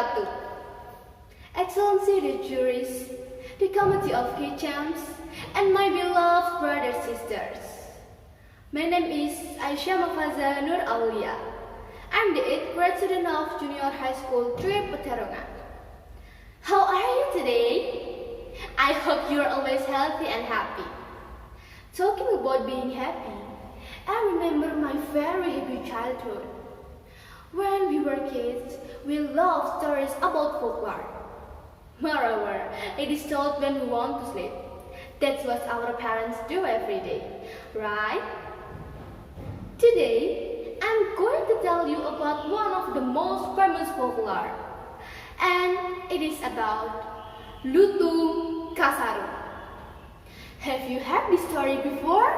wabarakatuh. Excellency the juries, the committee of kitchens, and my beloved brothers and sisters. My name is Smpn Nur Aulia. I'm the 8th grade student of Junior High School 3 Peterongan. How are you today? I hope you're always healthy and happy. Talking about being happy, I remember my very happy childhood. When we were kids, we loved stories about folklore. Moreover, it is told when we want to sleep. That's what our parents do every day, right? Today, I'm going to tell you about one of the most famous folklore, and it is about Lutung Kasaru. Have you heard this story before?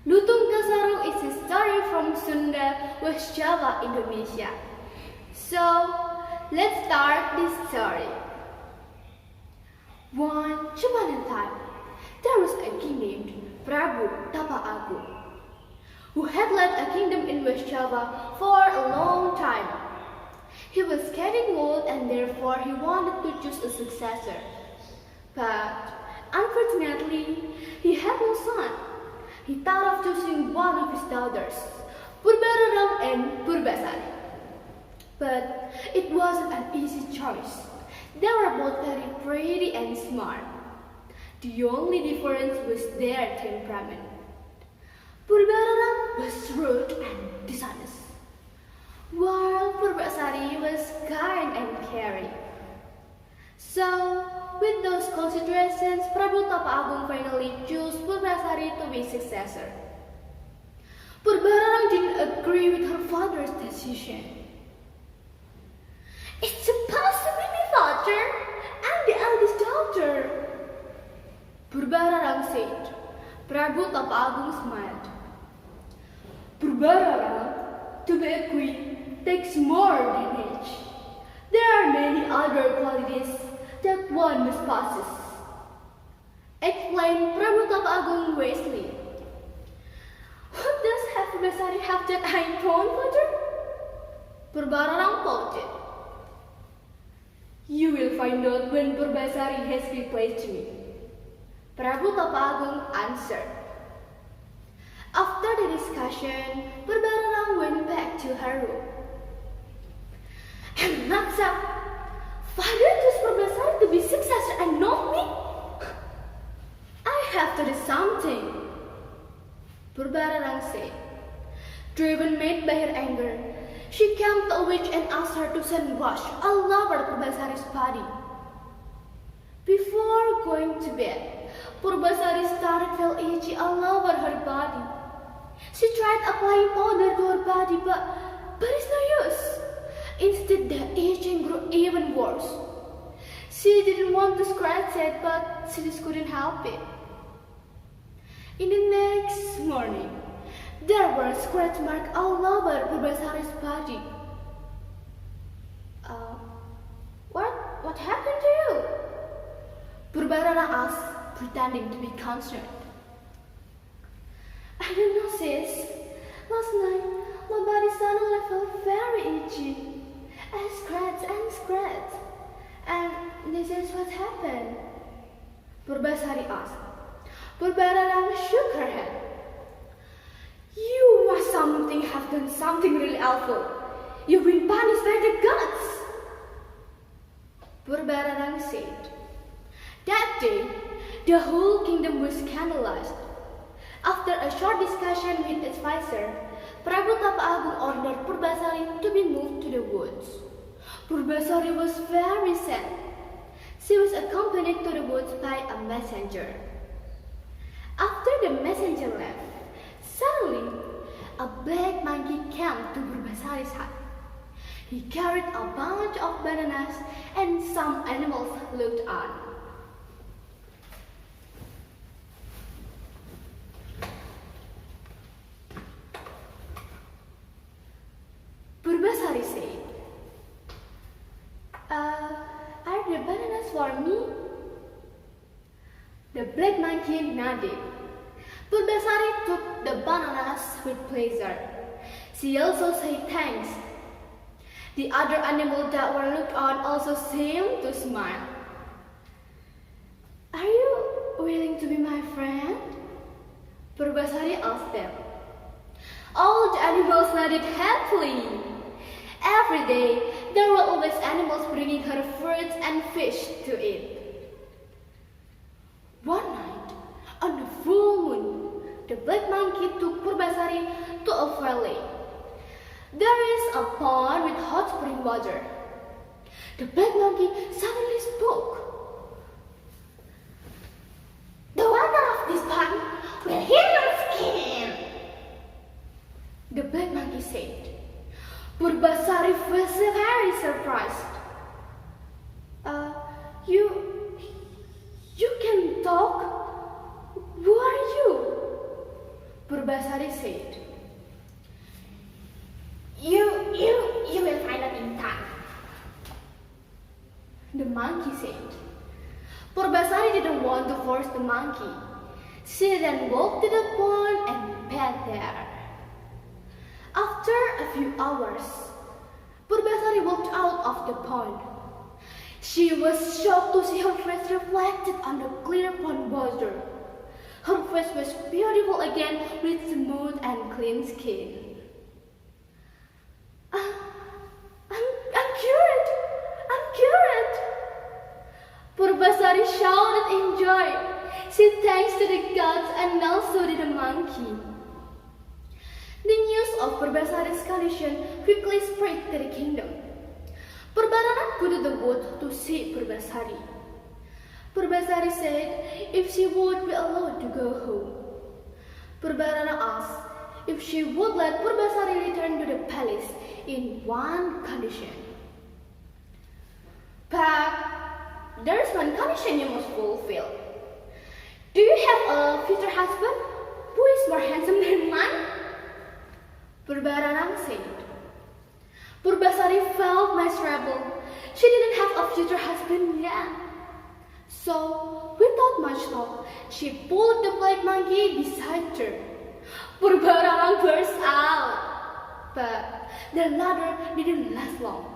Lutung Kasaru is a story from Sunda, West Java, Indonesia. So, let's start this story. Once upon a time, there was a king named Prabu Tapa Agung, who had led a kingdom in West Java for a long time. He was getting old and therefore he wanted to choose a successor. But unfortunately, he had no son. He thought of choosing one of his daughters, Purbararang and Purbasari. But it wasn't an easy choice. They were both very pretty and smart. The only difference was their temperament. Purbararang was rude and dishonest, while Purbasari was kind and caring. So, with those considerations, Prabu Tapa Agung finally chose Purbasari to be successor. Purbararang didn't agree with her father's decision. "It's supposed to be my father. I'm the eldest daughter," Purbararang said. Prabu Tapa Agung smiled. "Purbararang, to be a queen takes more than age. There are many other qualities that one must possess," explained Prabu Tapa Agung wisely. "What does Purbasari have that I don't, father?" Purbararang pouted. "You will find out when Purbasari has replaced me," Prabu Tapa Agung answered. After the discussion, Purbararang went back to her room. "And nuts up! Father chose Purbasari to be successor and not me? I have to do something," Purbararang said. Driven mad by her anger, she came to a witch and asked her to send wash all over Purbasari's body. Before going to bed, Purbasari started to feel itchy all over her body. She tried applying powder to her body, but it's no use. Instead, the itching grew even worse. She didn't want to scratch it, but she just couldn't help it. In the next morning, there were scratch marks all over Purbasari's body. What happened to you?" Purbararang asked, pretending to be concerned. "I don't know, sis. Last night, my body suddenly felt very itchy. I scratched and scratched, and this is what happened," Purbasari asked. Purbararang shook her head. "You must have done something really awful. You've been punished by the gods," Purbararang said. That day, the whole kingdom was scandalized. After a short discussion with its advisor, Prabu Tapa Agung ordered Purbasari to be moved to the woods. Purbasari was very sad. She was accompanied to the woods by a messenger. After the messenger left, suddenly a black monkey came to Purbasari's hut. He carried a bunch of bananas and some animals looked on. Purbasari said, "Are the bananas for me?" The black monkey nodded. Purbasari took the bananas with pleasure. She also said thanks. The other animals that were looked on also seemed to smile. "Are you willing to be my friend?" Purbasari asked them. All the animals nodded happily. Every day, there were always animals bringing her fruits and fish to eat. One night, on the full moon, the black monkey took Purbasari to a valley. There is a pond with hot spring water. The black monkey suddenly spoke. "The water of this pond will heal your skin," the black monkey said. Purbasari was very surprised. You can talk? Who are you?" Purbasari said. You will find out in time," the monkey said. Purbasari didn't want to force the monkey. She then walked to the pond and bathed there. After a few hours, Purbasari walked out of the pond. She was shocked to see her face reflected on the clear pond water. Her face was beautiful again with smooth and clean skin. I'm cured! I'm cured! Purbasari shouted in joy. She thanked to the gods and also to the monkey. The news of Purbasari's condition quickly spread to the kingdom. Purbaranan go to the wood to see Purbasari. Purbasari said if she would be allowed to go home. Purbarana asked if she would let Purbasari return to the palace in one condition. "But there is one condition you must fulfill. Do you have a future husband who is more handsome than mine?" Purbarana said. Purbasari felt miserable. She didn't have a future husband yet. So, without much talk, she pulled the black monkey beside her. Purbarana burst out. But the laughter didn't last long.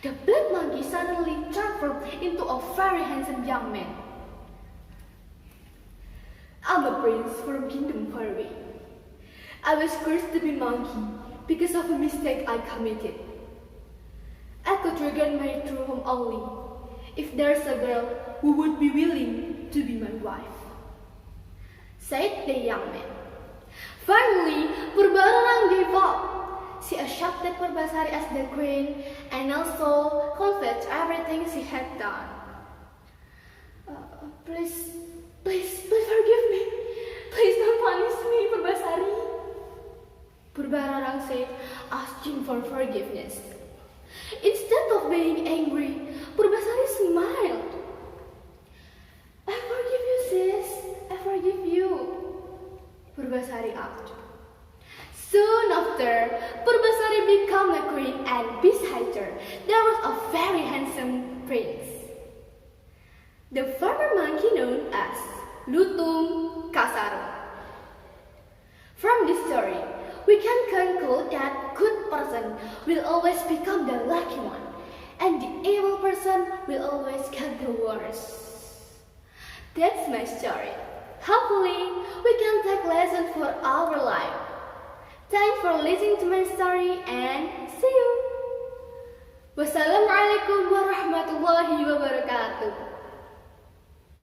The black monkey suddenly transformed into a very handsome young man. "I'm a prince from Kingdom Far Away. I was cursed to be monkey because of a mistake I committed. I could regain my true home only if there's a girl who would be willing to be my wife," said the young man. Finally, Purbarana gave up. She accepted Purbasari as the queen and also confessed everything she had done. Please forgive me. Please don't punish me, Purbasari," Purbarana said, asking for forgiveness. Instead of being angry, Purbasari smiled. "I forgive you, sis. I forgive you," Purbasari asked. Soon after, Purbasari became a queen and beside her, there was a very handsome prince. The farmer monkey known as Lutung Kasaro. From this story, we can conclude that good person will always become the lucky one, and the evil person will always get the worst. That's my story. Hopefully, we can take lessons for our life. Thanks for listening to my story and see you. Wassalamualaikum warahmatullahi wabarakatuh.